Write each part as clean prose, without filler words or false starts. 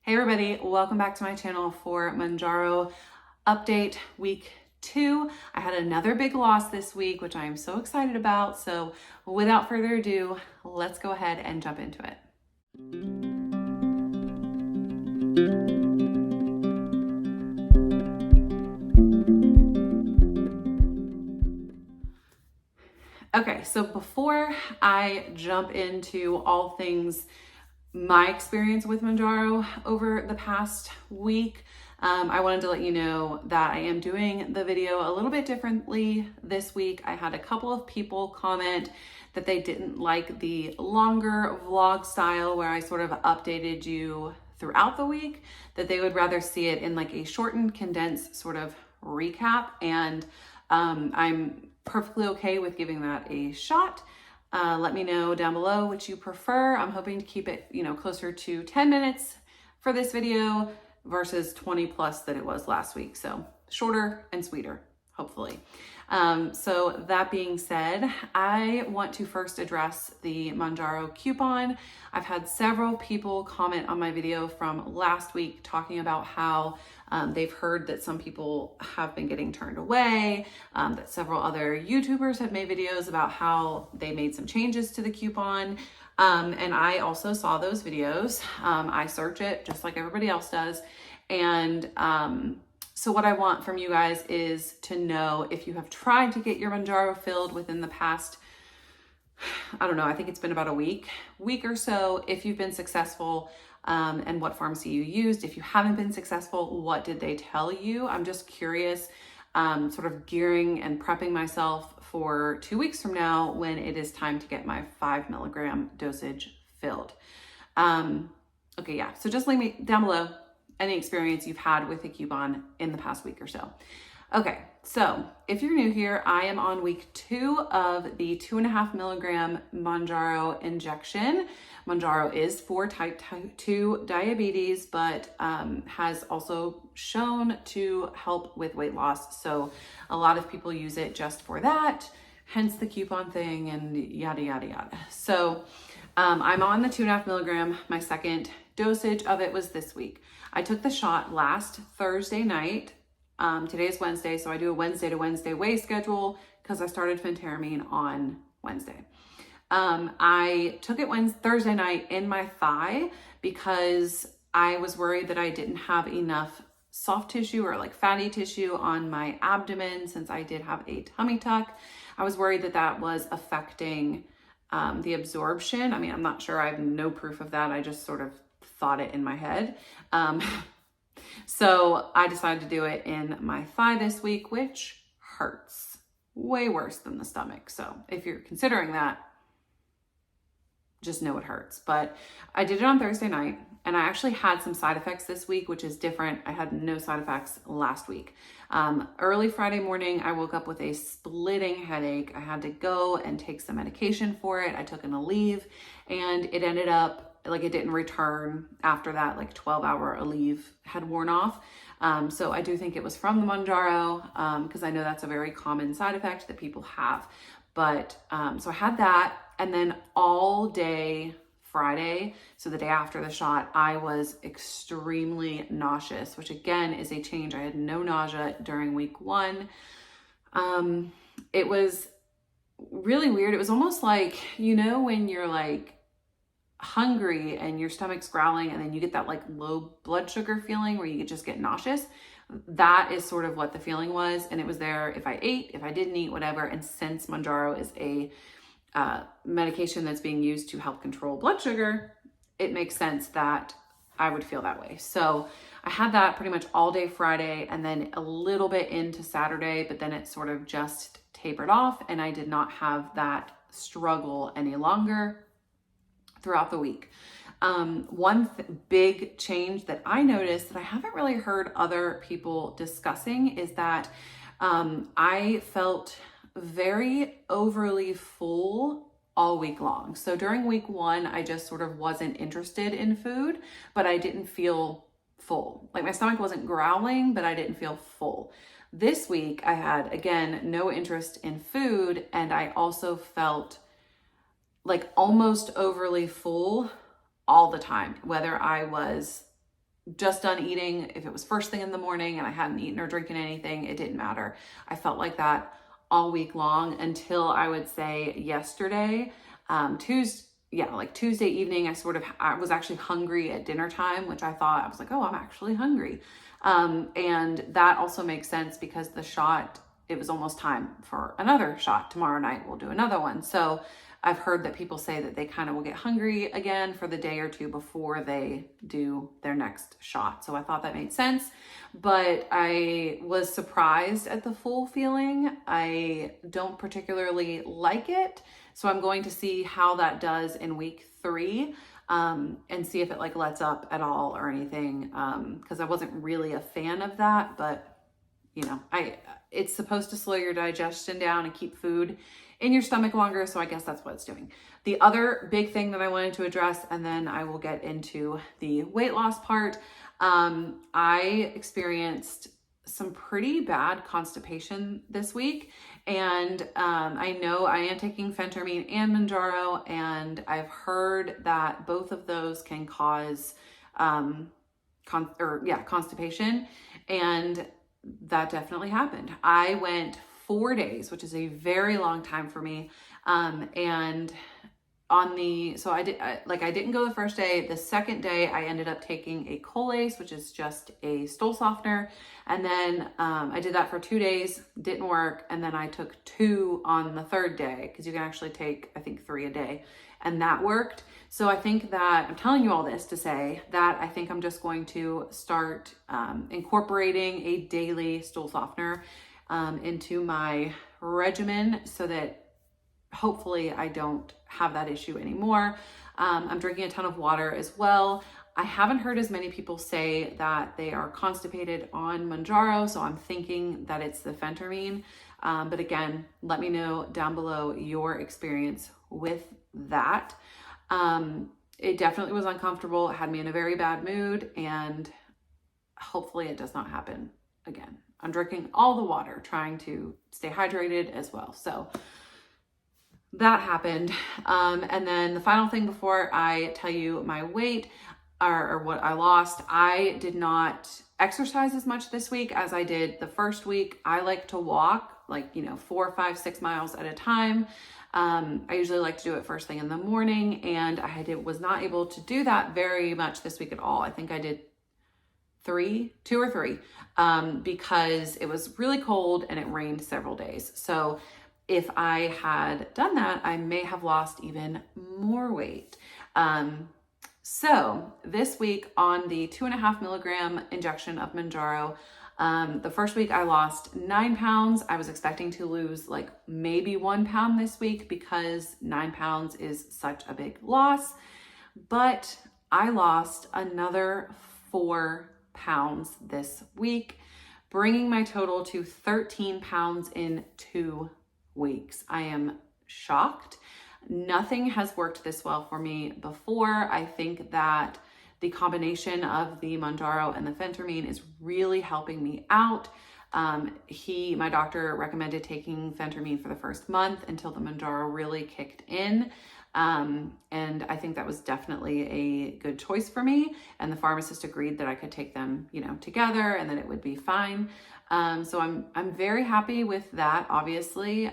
Hey everybody, welcome back to my channel for MOUNJARO update week 2. I had another big loss this week, which I am so excited about. So without further ado, let's go ahead and jump into it. Okay, so before I jump into all things my experience with MOUNJARO over the past week, I wanted to let you know that I am doing the video a little bit differently this week. I had a couple of people comment that they didn't like the longer vlog style where I sort of updated you throughout the week, that they would rather see it in like a shortened, condensed sort of recap. And I'm perfectly okay with giving that a shot. Let me know down below which you prefer. I'm hoping to keep it, closer to 10 minutes for this video versus 20 plus that it was last week. So shorter and sweeter, hopefully. So that being said, I want to first address the MOUNJARO coupon. I've had several people comment on my video from last week talking about how they've heard that some people have been getting turned away, that several other YouTubers have made videos about how they made some changes to the coupon. And I also saw those videos. I search it just like everybody else does. And so what I want from you guys is to know if you have tried to get your MOUNJARO filled within the past, I don't know, I think it's been about a week or so, if you've been successful, and what pharmacy you used. If you haven't been successful, what did they tell you? I'm just curious, sort of gearing and prepping myself for 2 weeks from now when it is time to get my 5 milligram dosage filled. Okay, yeah, so just leave me down below any experience you've had with the coupon in the past week or so. Okay, so if you're new here, I am on week 2 of the 2.5 milligram MOUNJARO injection. MOUNJARO is for type 2 diabetes, but has also shown to help with weight loss. So a lot of people use it just for that, hence the coupon thing and yada, yada, yada. So I'm on the 2.5 milligram. My second dosage of it was this week. I took the shot last Thursday night. Today is Wednesday, so I do a Wednesday to Wednesday weigh schedule because I started phentermine on Wednesday. I took it Thursday night in my thigh because I was worried that I didn't have enough soft tissue or like fatty tissue on my abdomen since I did have a tummy tuck. I was worried that that was affecting the absorption. I mean, I'm not sure. I have no proof of that. I just sort of thought it in my head. So I decided to do it in my thigh this week, which hurts way worse than the stomach. So if you're considering that, just know it hurts. But I did it on Thursday night, and I actually had some side effects this week, which is different. I had no side effects last week. Early Friday morning, I woke up with a splitting headache. I had to go and take some medication for it. I took an Aleve, and it ended up like it didn't return after that, like 12-hour Aleve had worn off. So I do think it was from the MOUNJARO, because I know that's a very common side effect that people have. But so I had that, and then all day Friday, so the day after the shot, I was extremely nauseous, which again is a change. I had no nausea during week 1. It was really weird. It was almost like, when you're like hungry and your stomach's growling and then you get that like low blood sugar feeling where you just get nauseous. That is sort of what the feeling was. And it was there if I ate, if I didn't eat, whatever. And since MOUNJARO is a medication that's being used to help control blood sugar, it makes sense that I would feel that way. So I had that pretty much all day Friday and then a little bit into Saturday, but then it sort of just tapered off and I did not have that struggle any longer throughout the week. One big change that I noticed that I haven't really heard other people discussing is that I felt very overly full all week long. So during week 1, I just sort of wasn't interested in food, but I didn't feel full. Like my stomach wasn't growling, but I didn't feel full. This week I had, again, no interest in food, and I also felt like almost overly full all the time, whether I was just done eating, if it was first thing in the morning and I hadn't eaten or drinking anything, it didn't matter. I felt like that all week long until I would say yesterday, Tuesday evening, I was actually hungry at dinner time, which I was like, oh, I'm actually hungry. And that also makes sense because it was almost time for another shot. Tomorrow night, we'll do another one. So I've heard that people say that they kind of will get hungry again for the day or two before they do their next shot. So I thought that made sense, but I was surprised at the full feeling. I don't particularly like it. So I'm going to see how that does in week 3, and see if it like lets up at all or anything. Cause I wasn't really a fan of that, but you know, it's supposed to slow your digestion down and keep food in your stomach longer. So I guess that's what it's doing. The other big thing that I wanted to address, and then I will get into the weight loss part. I experienced some pretty bad constipation this week. And I know I am taking phentermine and Mounjaro, and I've heard that both of those can cause constipation. And that definitely happened. I went 4 days, which is a very long time for me. And I didn't go the first day. The second day I ended up taking a Colace, which is just a stool softener. And then I did that for 2 days, didn't work. And then I took 2 on the third day, because you can actually take, I think, 3 a day, and that worked. So I think that I'm telling you all this to say that I think I'm just going to start incorporating a daily stool softener into my regimen so that hopefully I don't have that issue anymore. I'm drinking a ton of water as well. I haven't heard as many people say that they are constipated on Mounjaro, so I'm thinking that it's the phentermine. But again, let me know down below your experience with that. It definitely was uncomfortable. It had me in a very bad mood, and hopefully it does not happen again. I'm drinking all the water, trying to stay hydrated as well. So that happened. And then the final thing before I tell you my weight or what I lost, I did not exercise as much this week as I did the first week. I like to walk 4, 5, 6 miles at a time. I usually like to do it first thing in the morning, and I was not able to do that very much this week at all. I think I did 2 or 3, because it was really cold and it rained several days. So if I had done that, I may have lost even more weight. So this week on the 2.5 milligram injection of Mounjaro, the first week I lost 9 pounds. I was expecting to lose maybe 1 pound this week because 9 pounds is such a big loss, but I lost another 4 pounds this week, bringing my total to 13 pounds in 2 weeks. I am shocked. Nothing has worked this well for me before. I think that the combination of the Mounjaro and the phentermine is really helping me out. My doctor recommended taking phentermine for the first month until the Mounjaro really kicked in. And I think that was definitely a good choice for me. And the pharmacist agreed that I could take them, together, and that it would be fine. So I'm very happy with that. Obviously,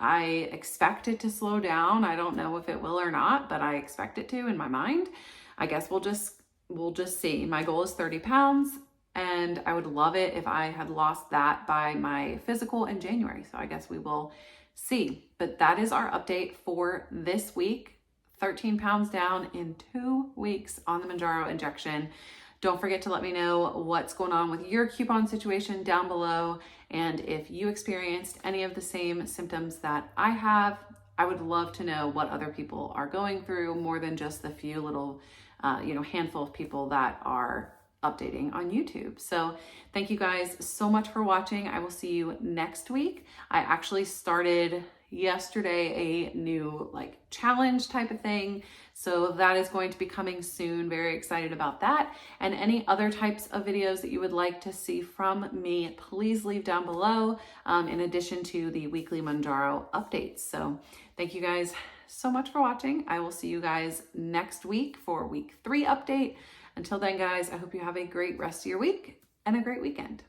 I expect it to slow down. I don't know if it will or not, but I expect it to in my mind. I guess we'll just see. My goal is 30 pounds, and I would love it if I had lost that by my physical in January. So I guess we will see. But that is our update for this week. 13 pounds down in 2 weeks on the Mounjaro injection. Don't forget to let me know what's going on with your coupon situation down below. And if you experienced any of the same symptoms that I have, I would love to know what other people are going through, more than just the few little, handful of people that are updating on YouTube. So thank you guys so much for watching. I will see you next week. I actually started yesterday a new challenge type of thing. So that is going to be coming soon. Very excited about that. And any other types of videos that you would like to see from me, please leave down below, in addition to the weekly Mounjaro updates. So thank you guys so much for watching. I will see you guys next week for week 3 update. Until then, guys, I hope you have a great rest of your week and a great weekend.